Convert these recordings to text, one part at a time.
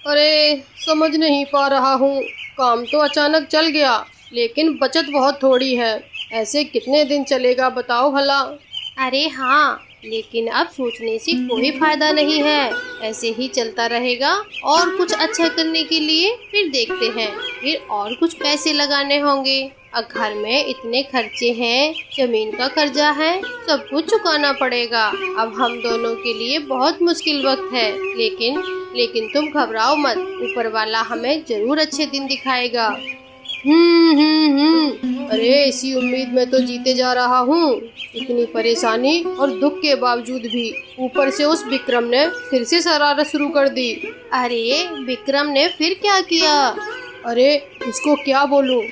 अरे समझ नहीं पा रहा हूँ। काम तो अचानक चल गया, लेकिन बचत बहुत थोड़ी है। ऐसे कितने दिन चलेगा बताओ भला। अरे हाँ, लेकिन अब सोचने से कोई फायदा नहीं है। ऐसे ही चलता रहेगा और कुछ अच्छा करने के लिए फिर देखते हैं। फिर और कुछ पैसे लगाने होंगे। अब घर में इतने खर्चे हैं, जमीन का कर्जा है, सब कुछ चुकाना पड़ेगा। अब हम दोनों के लिए बहुत मुश्किल वक्त है। लेकिन लेकिन तुम घबराओ मत, ऊपर वाला हमें जरूर अच्छे दिन दिखाएगा। अरे इसी उम्मीद में तो जीते जा रहा हूँ। इतनी परेशानी और दुख के बावजूद भी ऊपर से उस विक्रम ने फिर से शरारत शुरू कर दी। अरे विक्रम ने फिर क्या किया? अरे उसको क्या बोलूं,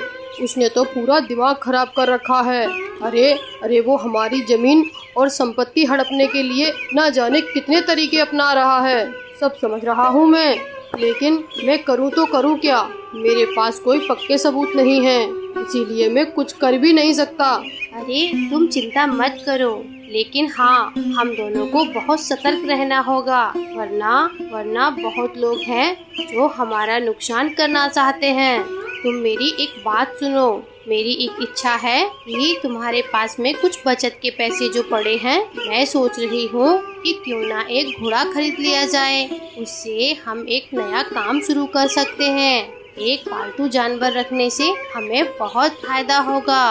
उसने तो पूरा दिमाग खराब कर रखा है। अरे अरे वो हमारी जमीन और संपत्ति हड़पने के लिए ना जाने कितने तरीके अपना रहा है। सब समझ रहा हूँ मैं, लेकिन मैं करूँ तो करूँ क्या। मेरे पास कोई पक्के सबूत नहीं है, इसीलिए मैं कुछ कर भी नहीं सकता। अरे तुम चिंता मत करो, लेकिन हाँ, हम दोनों को बहुत सतर्क रहना होगा, वरना बहुत लोग हैं जो हमारा नुकसान करना चाहते हैं। तुम मेरी एक बात सुनो। मेरी एक इच्छा है कि तुम्हारे पास में कुछ बचत के पैसे जो पड़े हैं, मैं सोच रही हूँ कि क्यों ना एक घोड़ा खरीद लिया जाए। उससे हम एक नया काम शुरू कर सकते हैं। एक पालतू जानवर रखने से हमें बहुत फायदा होगा।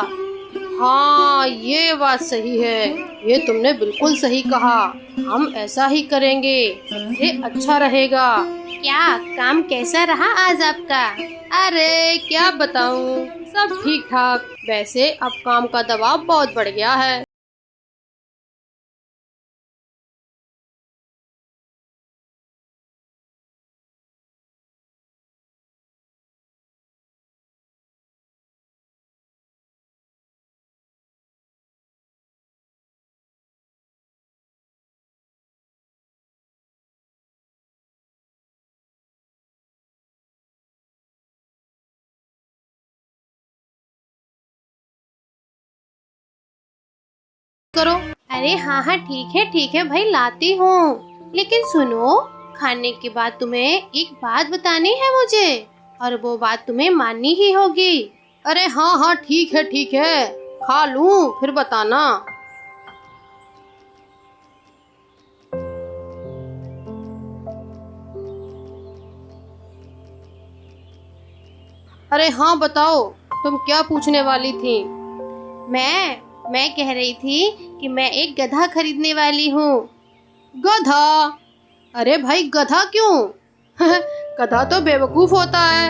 हाँ ये बात सही है, ये तुमने बिल्कुल सही कहा। हम ऐसा ही करेंगे, सबसे अच्छा रहेगा। क्या काम कैसा रहा आज आपका? अरे क्या बताऊँ, सब ठीक ठाक। वैसे अब काम का दबाव बहुत बढ़ गया है। करो। अरे हाँ ठीक है भाई, लाती हूँ। लेकिन सुनो, खाने के बाद तुम्हें एक बात बतानी है मुझे, और वो बात तुम्हें माननी ही होगी। अरे हाँ ठीक है, खा लूँ फिर बताना। अरे हाँ बताओ, तुम क्या पूछने वाली थी? मैं कह रही थी कि मैं एक गधा खरीदने वाली हूँ। गधा? अरे भाई गधा क्यों? गधा तो बेवकूफ होता है,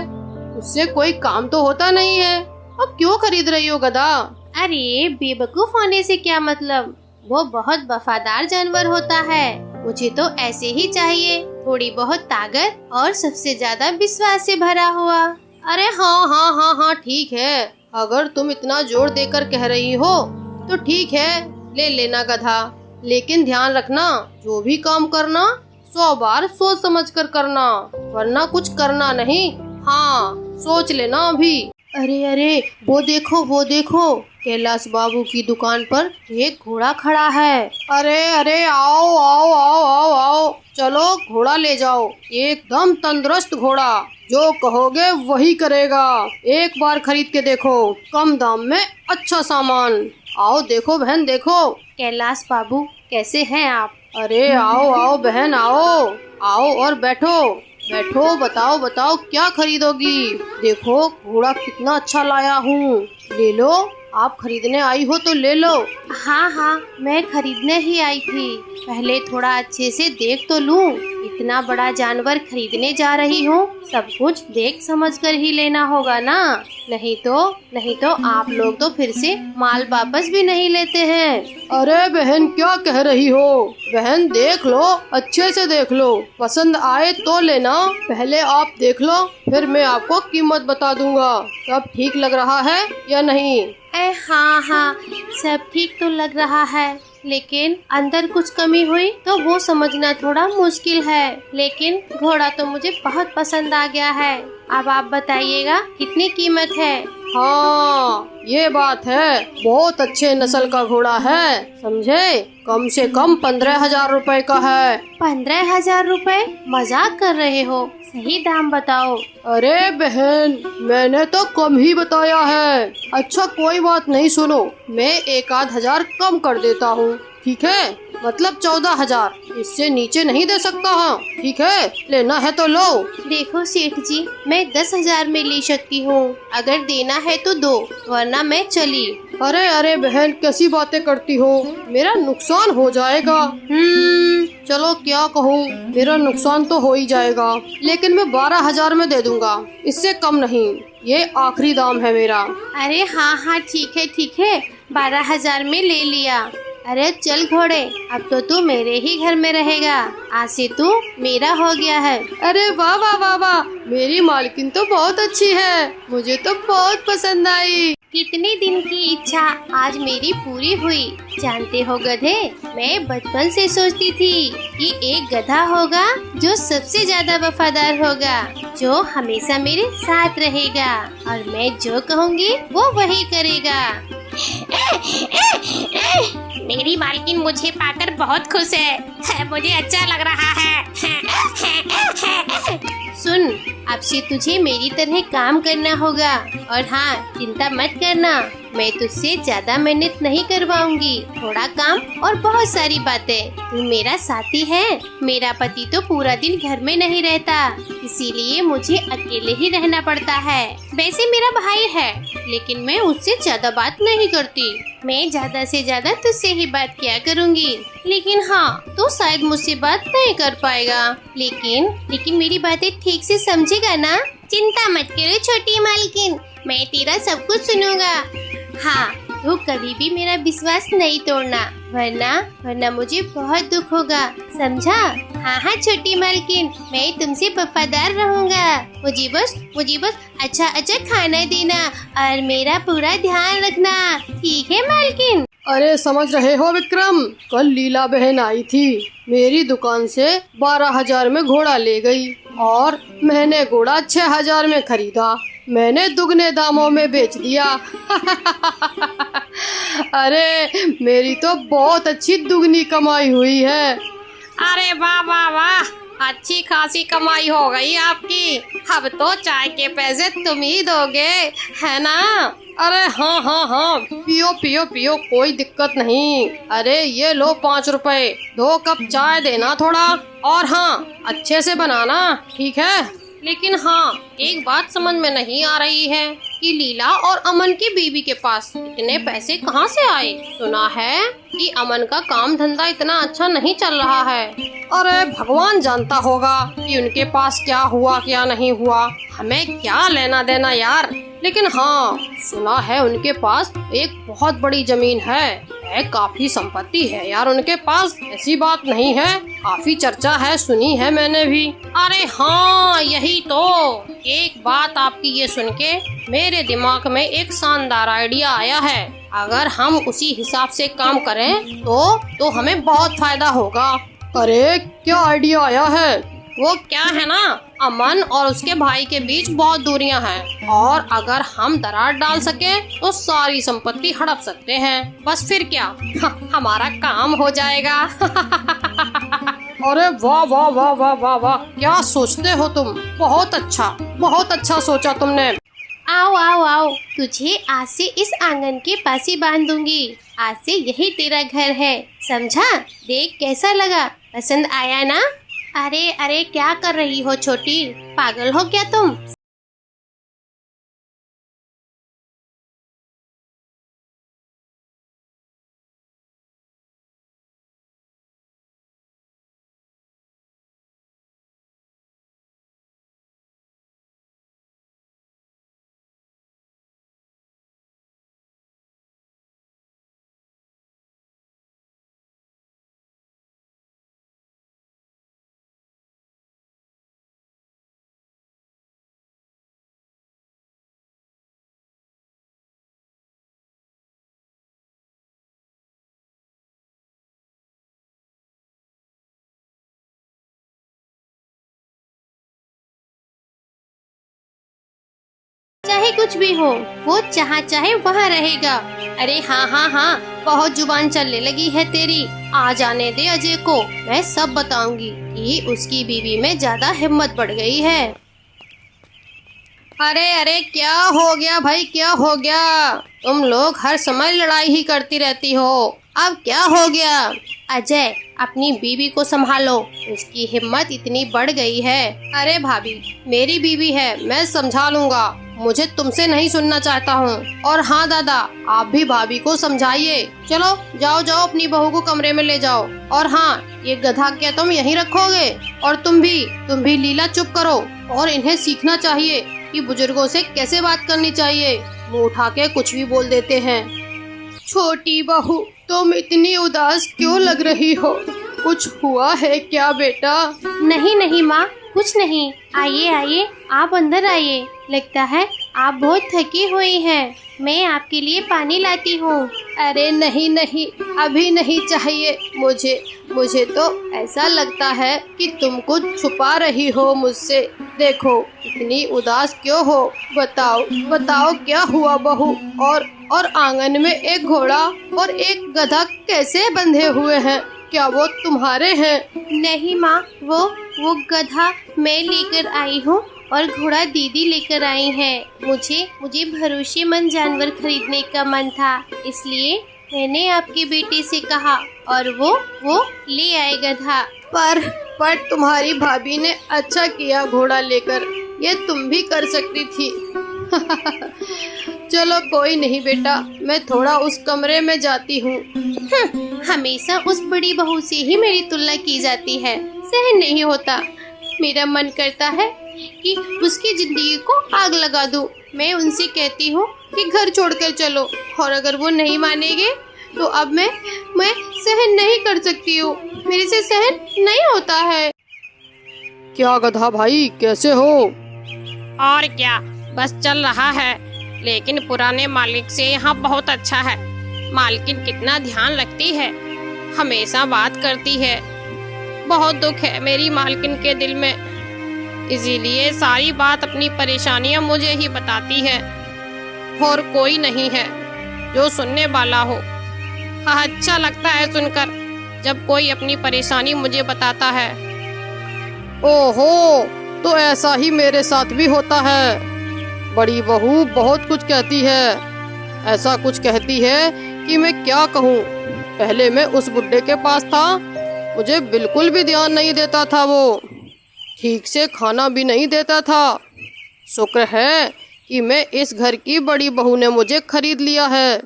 उससे कोई काम तो होता नहीं है। अब क्यों खरीद रही हो गधा? अरे बेवकूफ होने से क्या मतलब, वो बहुत वफादार जानवर होता है। मुझे तो ऐसे ही चाहिए, थोड़ी बहुत ताकत और सबसे ज्यादा विश्वास से भरा हुआ। अरे हाँ ठीक है, अगर तुम इतना जोर देकर कह रही हो तो ठीक है, ले लेना गधा। लेकिन ध्यान रखना, जो भी काम करना 100 बार सोच समझ कर करना, वरना कुछ करना नहीं। हाँ सोच लेना अभी। अरे वो देखो, कैलाश बाबू की दुकान पर एक घोड़ा खड़ा है। अरे आओ, चलो घोड़ा ले जाओ। एकदम तंदुरुस्त घोड़ा, जो कहोगे वही करेगा। एक बार खरीद के देखो, कम दाम में अच्छा सामान। आओ देखो बहन देखो। कैलाश बाबू, कैसे हैं आप? अरे आओ बहन आओ और बैठो, बताओ क्या खरीदोगी। देखो घोड़ा कितना अच्छा लाया हूँ, ले लो। आप खरीदने आई हो तो ले लो। हाँ, मैं खरीदने ही आई थी। पहले थोड़ा अच्छे से देख तो लूं। इतना बड़ा जानवर खरीदने जा रही हूँ, सब कुछ देख समझ कर ही लेना होगा ना। नहीं तो आप लोग तो फिर से माल वापस भी नहीं लेते हैं। अरे बहन क्या कह रही हो? बहन देख लो, अच्छे से देख लो, पसंद आए तो लेना। पहले आप देख लो, फिर मैं आपको कीमत बता दूंगा। सब ठीक लग रहा है या नहीं? हाँ, सब ठीक तो लग रहा है, लेकिन अंदर कुछ कमी हुई तो वो समझना थोड़ा मुश्किल है। लेकिन घोड़ा तो मुझे बहुत पसंद आ गया है। अब आप बताइएगा कितनी कीमत है? हाँ ये बात है, बहुत अच्छे नस्ल का घोड़ा है, समझे। कम से कम 15,000 रुपए का है। 15,000 रुपए? मजाक कर रहे हो, सही दाम बताओ। अरे बहन, मैंने तो कम ही बताया है। अच्छा कोई बात नहीं, सुनो, मैं 1,000 कम कर देता हूँ, ठीक है, मतलब 14,000। इससे नीचे नहीं दे सकता हूँ, ठीक है, लेना है तो लो। देखो सेठ जी, मैं 10,000 में ले सकती हूँ, अगर देना है तो दो, वरना मैं चली। अरे अरे बहन, कैसी बातें करती हो, मेरा नुकसान हो जाएगा। चलो क्या कहूँ, मेरा नुकसान तो हो ही जाएगा, लेकिन मैं 12,000 में दे दूंगा, इससे कम नहीं, ये आखिरी दाम है मेरा। अरे हाँ हाँ ठीक है, 12,000 में ले लिया। अरे चल घोड़े, अब तो तू मेरे ही घर में रहेगा, आज से तू मेरा हो गया है। अरे वाह वाह वाह वाह, मेरी मालकिन तो बहुत अच्छी है, मुझे तो बहुत पसंद आई। कितने दिन की इच्छा आज मेरी पूरी हुई। जानते हो गधे, मैं बचपन से सोचती थी कि एक गधा होगा जो सबसे ज्यादा वफादार होगा, जो हमेशा मेरे साथ रहेगा और मैं जो कहूँगी वो वही करेगा। मेरी मालकिन मुझे पाकर बहुत खुश है, मुझे अच्छा लग रहा है। सुन, अब से तुझे मेरी तरह काम करना होगा, और हाँ चिंता मत करना, मैं तुझसे ज्यादा मेहनत नहीं करवाऊंगी, थोड़ा काम और बहुत सारी बातें। तू मेरा साथी है, मेरा पति तो पूरा दिन घर में नहीं रहता, इसीलिए मुझे अकेले ही रहना पड़ता है। वैसे मेरा भाई है, लेकिन मैं उससे ज्यादा बात नहीं करती, मैं ज्यादा से ज्यादा तुझसे ही बात किया करूँगी। लेकिन हाँ, तो शायद मुझसे बात नहीं कर पाएगा, लेकिन मेरी बातें ठीक से समझेगा ना। चिंता मत करो छोटी मालकिन, मैं तेरा सब कुछ सुनूंगा। हाँ, तू कभी भी मेरा विश्वास नहीं तोड़ना, वरना मुझे बहुत दुख होगा, समझा। हाँ हाँ छोटी मालकिन, मैं तुमसे वफादार रहूंगा, मुझे बस अच्छा खाना देना और मेरा पूरा ध्यान रखना, ठीक है मालकिन। अरे समझ रहे हो विक्रम, कल लीला बहन आई थी, मेरी दुकान से 12,000 में घोड़ा ले गई और मैंने घोड़ा 6,000 में खरीदा, मैंने दुगने दामों में बेच दिया। अरे मेरी तो बहुत अच्छी दुगनी कमाई हुई है। अरे वाह वाह वाह, अच्छी खासी कमाई हो गई आपकी, अब तो चाय के पैसे तुम ही दोगे, है ना। अरे हाँ हाँ हाँ, पियो पियो पियो, कोई दिक्कत नहीं। अरे ये लो 5 रुपए, 2 कप चाय देना थोड़ा, और हाँ अच्छे से बनाना, ठीक है। लेकिन हाँ, एक बात समझ में नहीं आ रही है कि लीला और अमन की बीवी के पास इतने पैसे कहाँ से आए। सुना है कि अमन का काम धंधा इतना अच्छा नहीं चल रहा है। अरे भगवान जानता होगा कि उनके पास क्या हुआ क्या नहीं हुआ, हमें क्या लेना देना यार। लेकिन हाँ, सुना है उनके पास एक बहुत बड़ी जमीन है, काफी संपत्ति है यार उनके पास, ऐसी बात नहीं है, काफी चर्चा है, सुनी है मैंने भी। अरे हाँ, यही तो। एक बात आपकी ये सुन के मेरे दिमाग में एक शानदार आइडिया आया है, अगर हम उसी हिसाब से काम करें तो हमें बहुत फायदा होगा। अरे क्या आइडिया आया है? वो क्या है ना, अमन और उसके भाई के बीच बहुत दूरियां हैं, और अगर हम दरार डाल सके तो सारी संपत्ति हड़प सकते हैं, बस फिर क्या, हमारा काम हो जाएगा। अरे वाह वाह वाह वाह वाह वाह, क्या सोचते हो तुम, बहुत अच्छा सोचा तुमने। आओ आओ आओ, तुझे आज से इस आंगन के पास ही बांध दूंगी, आज से यही तेरा घर है, समझा। देख कैसा लगा, पसंद आया ना। अरे अरे क्या कर रही हो छोटी, पागल हो क्या तुम। कुछ भी हो, वो जहाँ चाहे वहाँ रहेगा। अरे हाँ हाँ हाँ, बहुत जुबान चलने लगी है तेरी। आ जाने दे अजय को, मैं सब बताऊंगी कि उसकी बीवी में ज्यादा हिम्मत बढ़ गई है। अरे अरे क्या हो गया भाई, क्या हो गया? तुम लोग हर समय लड़ाई ही करती रहती हो, अब क्या हो गया? अजय, अपनी बीवी को संभालो, उसकी हिम्मत इतनी बढ़ गई है। अरे भाभी, मेरी बीवी है, मैं समझा लूंगा, मुझे तुमसे नहीं सुनना चाहता हूँ। और हाँ दादा, आप भी भाभी को समझाइए। चलो जाओ जाओ, अपनी बहू को कमरे में ले जाओ। और हाँ, ये गधा क्या तुम यहीं रखोगे? और तुम भी लीला चुप करो। और इन्हें सीखना चाहिए कि बुजुर्गों से कैसे बात करनी चाहिए, मुँह उठा के कुछ भी बोल देते हैं। छोटी बहू, तुम इतनी उदास क्यों लग रही हो? कुछ हुआ है क्या बेटा? नहीं नहीं माँ, कुछ नहीं। आइए आइए, आप अंदर आइए। लगता है आप बहुत थकी हुई हैं। मैं आपके लिए पानी लाती हूँ। अरे नहीं नहीं, अभी नहीं चाहिए मुझे तो ऐसा लगता है कि तुम कुछ छुपा रही हो मुझसे। देखो, इतनी उदास क्यों हो? बताओ क्या हुआ बहू? और आंगन में एक घोड़ा और एक गधा कैसे बंधे हुए हैं? क्या वो तुम्हारे हैं? नहीं माँ, वो गधा मैं लेकर आई हूँ और घोड़ा दीदी लेकर आई है। मुझे भरोसेमंद जानवर खरीदने का मन था, इसलिए मैंने आपकी बेटी से कहा और वो ले आए गधा। पर तुम्हारी भाभी ने अच्छा किया घोड़ा लेकर, ये तुम भी कर सकती थी। चलो कोई नहीं बेटा, मैं थोड़ा उस कमरे में जाती हूँ। हमेशा उस बड़ी बहू से ही मेरी तुलना की जाती है, सहन नहीं होता। मेरा मन करता है कि उसकी जिंदगी को आग लगा दूं। मैं उनसे कहती हूँ कि घर छोड़कर चलो, और अगर वो नहीं मानेंगे तो अब मैं सहन नहीं कर सकती हूँ, मेरे से सहन नहीं होता है। क्या गधा भाई, कैसे हो? और क्या, बस चल रहा है। लेकिन पुराने मालिक से यहाँ बहुत अच्छा है। मालकिन कितना ध्यान रखती है, हमेशा बात करती है। बहुत दुख है मेरी मालकिन के दिल में, इसीलिए सारी बात, अपनी परेशानियाँ मुझे ही बताती है, और कोई नहीं है जो सुनने वाला हो। हाँ, अच्छा लगता है सुनकर जब कोई अपनी परेशानी मुझे बताता है। ओहो, तो ऐसा ही मेरे साथ भी होता है। बड़ी बहू बहुत कुछ कहती है, ऐसा कुछ कहती है कि मैं क्या कहूँ। पहले मैं उस बुड्ढे के पास था, मुझे बिल्कुल भी ध्यान नहीं देता था, वो ठीक से खाना भी नहीं देता था। शुक्र है कि मैं इस घर की बड़ी बहू ने मुझे खरीद लिया है,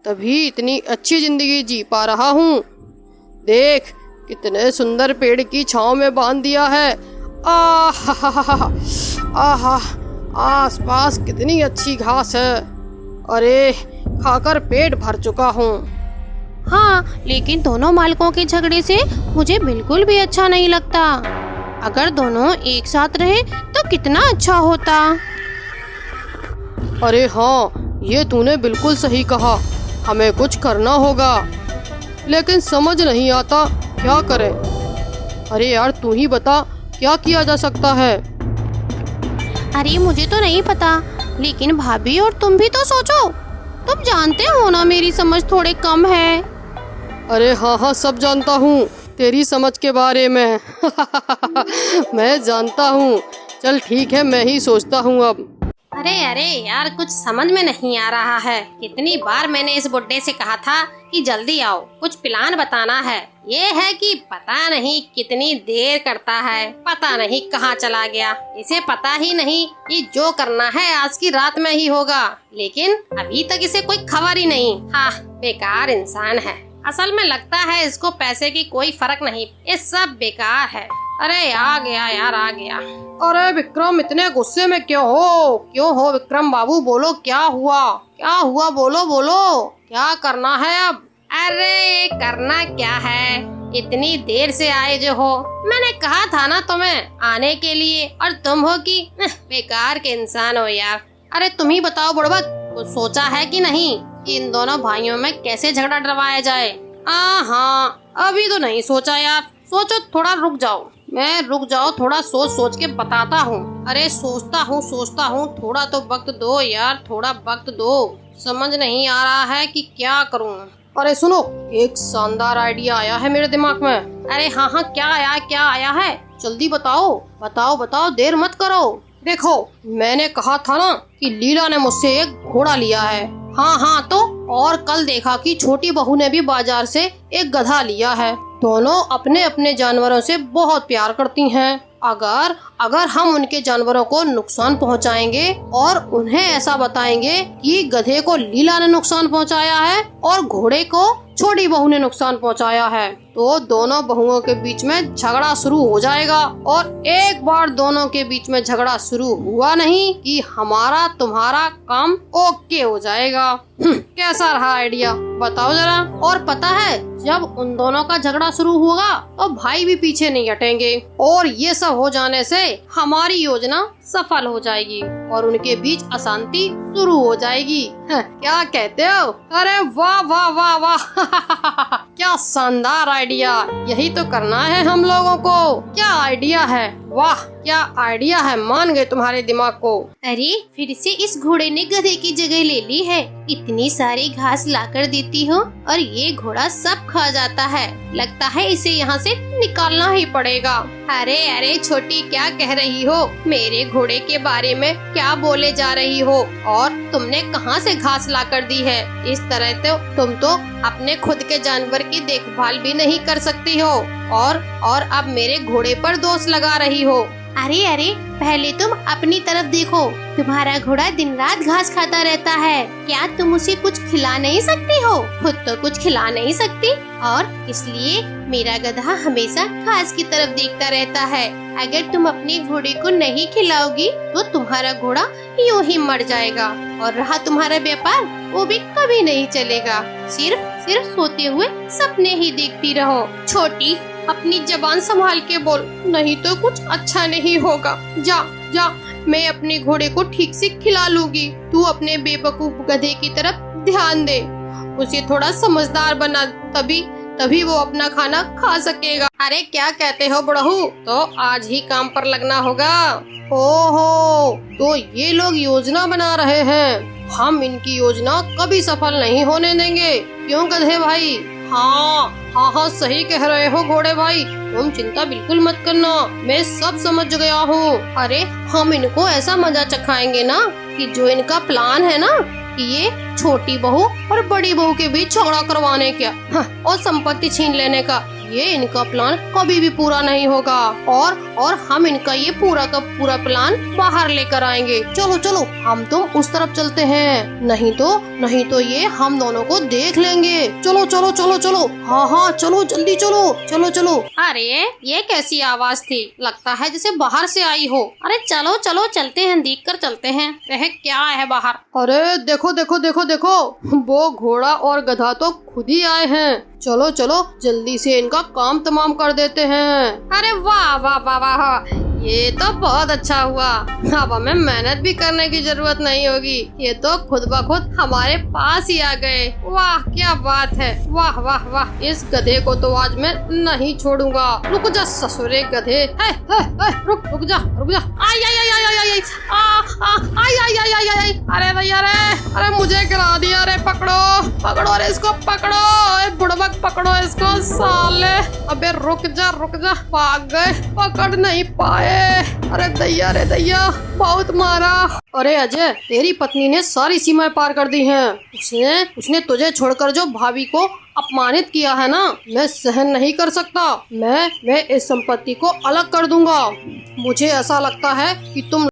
तभी इतनी अच्छी जिंदगी जी पा रहा हूँ। देख, कितने सुंदर पेड़ की छांव में बांध दिया है। आहा, आसपास कितनी अच्छी घास है। अरे, खाकर पेट भर चुका हूँ। हाँ, लेकिन दोनों मालिकों के झगड़े से मुझे बिल्कुल भी अच्छा नहीं लगता। अगर दोनों एक साथ रहे तो कितना अच्छा होता। अरे हाँ, ये तूने बिल्कुल सही कहा, हमें कुछ करना होगा, लेकिन समझ नहीं आता क्या करें। अरे यार, तू ही बता, क्या किया जा सकता है? अरे मुझे तो नहीं पता, लेकिन भाभी और तुम भी तो सोचो। तुम जानते हो ना, मेरी समझ थोड़े कम है। अरे हाँ, सब जानता हूँ तेरी समझ के बारे में। मैं जानता हूँ। चल ठीक है, मैं ही सोचता हूँ अब। अरे यार, कुछ समझ में नहीं आ रहा है। कितनी बार मैंने इस बुड्ढे से कहा था कि जल्दी आओ, कुछ प्लान बताना है। ये है कि पता नहीं कितनी देर करता है, पता नहीं कहाँ चला गया। इसे पता ही नहीं कि जो करना है आज की रात में ही होगा, लेकिन अभी तक इसे कोई खबर ही नहीं। हाँ, बेकार इंसान है। असल में लगता है इसको पैसे की कोई फर्क नहीं, ये सब बेकार है। अरे आ गया यार, आ गया। अरे विक्रम, इतने गुस्से में क्यों हो विक्रम बाबू? बोलो क्या हुआ, बोलो क्या करना है अब? अरे करना क्या है, इतनी देर से आए जो हो। मैंने कहा था ना तुम्हें आने के लिए, और तुम हो कि बेकार के इंसान हो यार। अरे तुम ही बताओ बुड़बक, कुछ सोचा है कि नहीं कि इन दोनों भाइयों में कैसे झगड़ा डरवाया जाए? हाँ, अभी तो नहीं सोचा यार, सोचो, थोड़ा रुक जाओ। मैं रुक जाओ, थोड़ा सोच सोच के बताता हूँ। अरे सोचता हूँ, थोड़ा तो वक्त दो यार, थोड़ा वक्त दो। समझ नहीं आ रहा है कि क्या करूँ। अरे सुनो, एक शानदार आइडिया आया है मेरे दिमाग में। अरे हाँ, क्या आया है? जल्दी बताओ बताओ बताओ, देर मत करो। देखो, मैंने कहा था ना कि लीला ने मुझसे एक घोड़ा लिया है। हाँ तो? और कल देखा कि छोटी बहू ने भी बाजार से एक गधा लिया है। दोनों अपने अपने जानवरों से बहुत प्यार करती हैं। अगर अगर हम उनके जानवरों को नुकसान पहुंचाएंगे और उन्हें ऐसा बताएंगे कि गधे को लीला ने नुकसान पहुंचाया है और घोड़े को छोटी बहू ने नुकसान पहुंचाया है, तो दोनों बहुओं के बीच में झगड़ा शुरू हो जाएगा। और एक बार दोनों के बीच में झगड़ा शुरू हुआ नहीं कि हमारा तुम्हारा काम ओके हो जाएगा। कैसा रहा आइडिया, बताओ जरा। और पता है, जब उन दोनों का झगड़ा शुरू होगा तो भाई भी पीछे नहीं हटेंगे और ये सब हो जाने से हमारी योजना सफल हो जाएगी और उनके बीच अशांति शुरू हो जाएगी। क्या कहते हो? अरे वाह वाह वाह वाह क्या शानदार आइडिया, यही तो करना है हम लोगों को। क्या आइडिया है, वाह क्या आइडिया है, मान गए तुम्हारे दिमाग को। अरे फिर से इस घोड़े ने गधे की जगह ले ली है। इतनी सारी घास लाकर देती हो और ये घोड़ा सब खा जाता है। लगता है इसे यहाँ से निकालना ही पड़ेगा। अरे छोटी, क्या कह रही हो? मेरे घोड़े के बारे में क्या बोले जा रही हो? और तुमने कहाँ से घास लाकर दी है? इस तरह तो तुम तो अपने खुद के जानवर की देखभाल भी नहीं कर सकती हो और अब मेरे घोड़े पर दोष लगा रही हो। अरे पहले तुम अपनी तरफ देखो। तुम्हारा घोड़ा दिन रात घास खाता रहता है। क्या तुम उसे कुछ खिला नहीं सकती हो? खुद तो कुछ खिला नहीं सकती और इसलिए मेरा गधा हमेशा घास की तरफ देखता रहता है। अगर तुम अपने घोड़े को नहीं खिलाओगी तो तुम्हारा घोड़ा यूं ही मर जाएगा और रहा तुम्हारा व्यापार, वो भी कभी नहीं चलेगा। सिर्फ सोते हुए सपने ही देखती रहो। छोटी, अपनी जबान संभाल के बोल, नहीं तो कुछ अच्छा नहीं होगा। जा, मैं अपने घोड़े को ठीक से खिला लूंगी। तू अपने बेवकूफ गधे की तरफ ध्यान दे, उसे थोड़ा समझदार बना, तभी वो अपना खाना खा सकेगा। अरे क्या कहते हो बड़हू? तो आज ही काम पर लगना होगा। ओहो, तो ये लोग योजना बना रहे हैं। हम इनकी योजना कभी सफल नहीं होने देंगे, क्यों गधे भाई? हाँ सही कह रहे हो घोड़े भाई, तुम चिंता बिल्कुल मत करना, मैं सब समझ गया हूँ। अरे हम इनको ऐसा मजा चखाएंगे ना कि जो इनका प्लान है ना कि ये छोटी बहू और बड़ी बहू के बीच झगड़ा करवाने का और संपत्ति छीन लेने का, ये इनका प्लान कभी भी पूरा नहीं होगा और हम इनका ये पूरा का पूरा प्लान बाहर लेकर आएंगे। चलो हम तो उस तरफ चलते हैं, नहीं तो ये हम दोनों को देख लेंगे। चलो हाँ चलो जल्दी चलो। अरे ये कैसी आवाज थी? लगता है जैसे बाहर से आई हो। अरे चलो चलते हैं, देख कर चलते हैं वह क्या है बाहर। अरे देखो वो घोड़ा और गधा तो खुद ही आए हैं। चलो जल्दी से इनका काम तमाम कर देते हैं। अरे वाह, ये तो बहुत अच्छा हुआ। अब हमें मेहनत भी करने की जरूरत नहीं होगी, ये तो खुद ब खुद हमारे पास ही आ गए। वाह क्या बात है, वाह। इस गधे को तो आज मैं नहीं छोड़ूंगा। रुक जा ससुरे गधे, रुक जा। आई अरे भैया अरे मुझे गिरा दिया रे, पकड़ो रे इसको, पकड़ो बुड़बक, पकड़ो इसको साले। अबे रुक जा, भाग गए, पकड़ नहीं पाए। अरे दैया बहुत मारा। अरे अजय, तेरी पत्नी ने सारी सीमाएं पार कर दी हैं। उसने तुझे छोड़कर जो भाभी को अपमानित किया है ना, मैं सहन नहीं कर सकता। मैं इस संपत्ति को अलग कर दूंगा। मुझे ऐसा लगता है कि तुम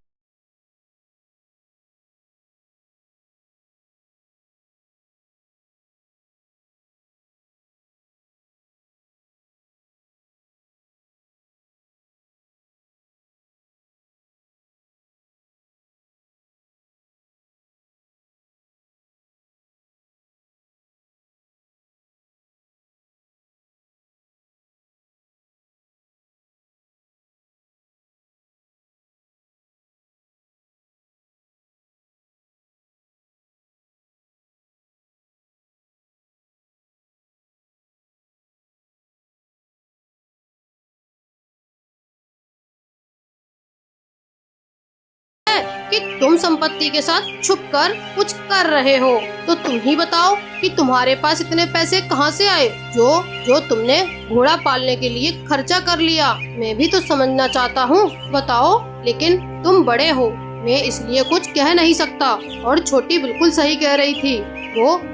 है कि तुम संपत्ति के साथ छुपकर कुछ कर रहे हो। तो तुम ही बताओ कि तुम्हारे पास इतने पैसे कहाँ से आए जो तुमने घोड़ा पालने के लिए खर्चा कर लिया। मैं भी तो समझना चाहता हूँ, बताओ। लेकिन तुम बड़े हो, मैं इसलिए कुछ कह नहीं सकता। और छोटी बिल्कुल सही कह रही थी,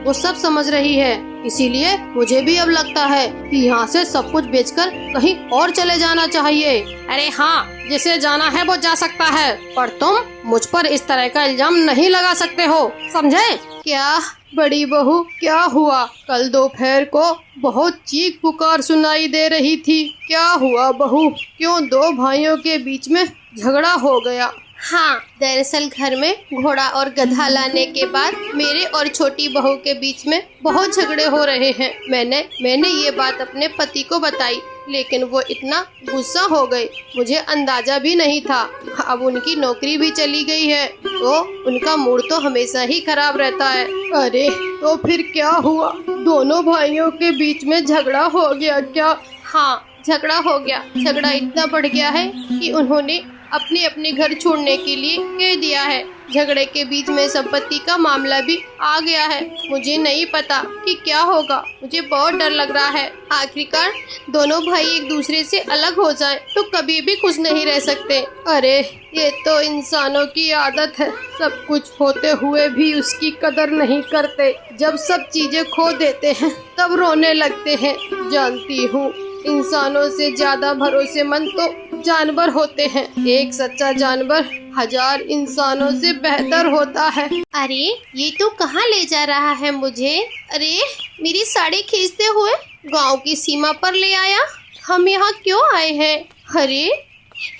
वो सब समझ रही है। इसीलिए मुझे भी अब लगता है कि यहाँ से सब कुछ बेचकर कहीं और चले जाना चाहिए। अरे हाँ, जिसे जाना है वो जा सकता है, पर तुम मुझ पर इस तरह का इल्जाम नहीं लगा सकते हो, समझे? क्या बड़ी बहू, क्या हुआ? कल दोपहर को बहुत चीख पुकार सुनाई दे रही थी। क्या हुआ बहू? क्यों दो भाइयों के बीच में झगड़ा हो गया? हाँ, दरअसल घर में घोड़ा और गधा लाने के बाद मेरे और छोटी बहू के बीच में बहुत झगड़े हो रहे हैं। मैंने ये बात अपने पति को बताई, लेकिन वो इतना गुस्सा हो गए, मुझे अंदाजा भी नहीं था। अब उनकी नौकरी भी चली गई है, तो उनका मूड तो हमेशा ही खराब रहता है। अरे तो फिर क्या हुआ? दोनों भाइयों के बीच में झगड़ा हो गया क्या? हाँ, झगड़ा हो गया। झगड़ा इतना बढ़ गया है कि उन्होंने अपने अपने घर छोड़ने के लिए कह दिया है। झगड़े के बीच में संपत्ति का मामला भी आ गया है। मुझे नहीं पता कि क्या होगा, मुझे बहुत डर लग रहा है। आखिरकार दोनों भाई एक दूसरे से अलग हो जाएं तो कभी भी खुश नहीं रह सकते। अरे ये तो इंसानों की आदत है, सब कुछ होते हुए भी उसकी कदर नहीं करते। जब सब चीजें खो देते हैं तब रोने लगते हैं। जानती हूँ, इंसानों से ज्यादा भरोसेमंद तो जानवर होते हैं। एक सच्चा जानवर 1000 इंसानों से बेहतर होता है। अरे ये तो कहाँ ले जा रहा है मुझे? अरे मेरी साड़ी खींचते हुए गांव की सीमा पर ले आया। हम यहाँ क्यों आए हैं? अरे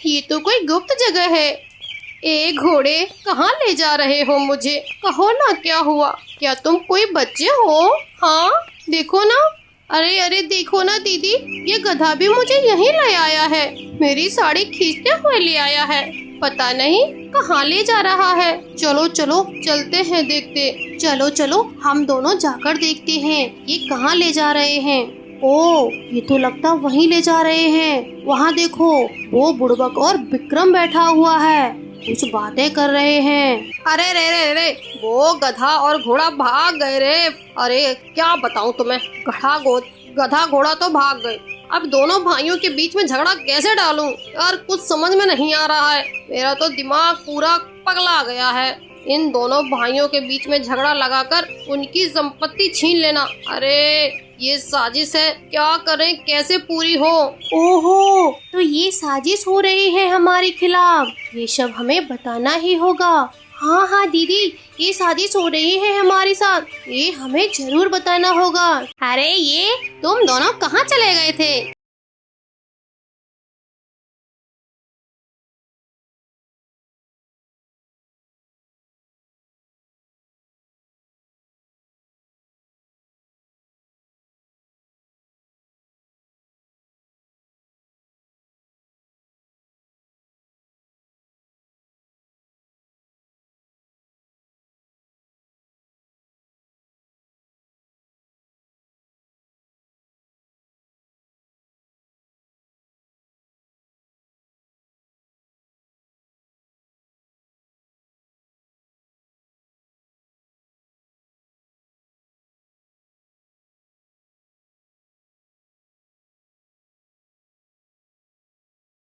ये तो कोई गुप्त जगह है। ए घोड़े, कहाँ ले जा रहे हो मुझे? कहो ना, क्या हुआ? क्या तुम कोई बच्चे हो? हाँ देखो ना। अरे देखो ना दीदी, ये गधा भी मुझे यहीं ले आया है। मेरी साड़ी खींचते हुए ले आया है। पता नहीं कहाँ ले जा रहा है। चलो चलो चलते हैं, देखते। चलो हम दोनों जाकर देखते हैं ये कहाँ ले जा रहे हैं। ओ, ये तो लगता वहीं ले जा रहे हैं। वहाँ देखो, वो बुड़बक और विक्रम बैठा हुआ है, कुछ बातें कर रहे हैं। अरे रे, वो गधा और घोड़ा भाग गए रे। अरे क्या बताऊं तुम्हें, गधा घोड़ा तो भाग गए। अब दोनों भाइयों के बीच में झगड़ा कैसे डालूं यार, कुछ समझ में नहीं आ रहा है। मेरा तो दिमाग पूरा पगला गया है। इन दोनों भाइयों के बीच में झगड़ा लगाकर उनकी संपत्ति छीन लेना, अरे ये साजिश है। क्या करें, कैसे पूरी हो? ओहो, तो ये साजिश हो रही है हमारे खिलाफ। ये सब हमें बताना ही होगा। हाँ दीदी, ये साजिश हो रही है हमारे साथ, ये हमें जरूर बताना होगा। अरे ये तुम दोनों कहाँ चले गए थे?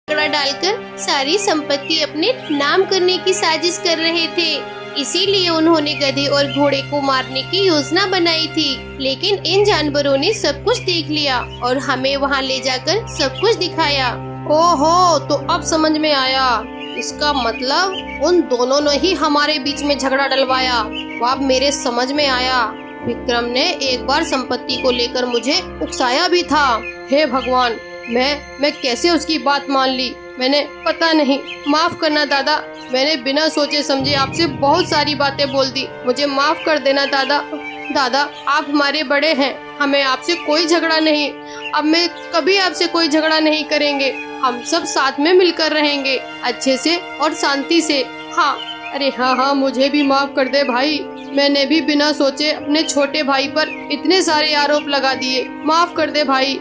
झगड़ा डालकर सारी संपत्ति अपने नाम करने की साजिश कर रहे थे। इसीलिए उन्होंने गधे और घोड़े को मारने की योजना बनाई थी। लेकिन इन जानवरों ने सब कुछ देख लिया और हमें वहाँ ले जाकर सब कुछ दिखाया। ओहो, तो अब समझ में आया। इसका मतलब उन दोनों ने ही हमारे बीच में झगड़ा डलवाया। अब मेरे समझ में आया। विक्रम ने एक बार संपत्ति को लेकर मुझे उकसाया भी था। हे भगवान, मैं कैसे उसकी बात मान ली। मैंने पता नहीं, माफ करना दादा। मैंने बिना सोचे समझे आपसे बहुत सारी बातें बोल दी। मुझे माफ कर देना दादा, आप हमारे बड़े हैं, हमें आपसे कोई झगड़ा नहीं। अब मैं कभी आपसे कोई झगड़ा नहीं करेंगे। हम सब साथ में मिलकर रहेंगे, अच्छे से और शांति से। हाँ, अरे हाँ, मुझे भी माफ कर दे भाई। मैंने भी बिना सोचे अपने छोटे भाई पर इतने सारे आरोप लगा दिए। माफ कर दे भाई।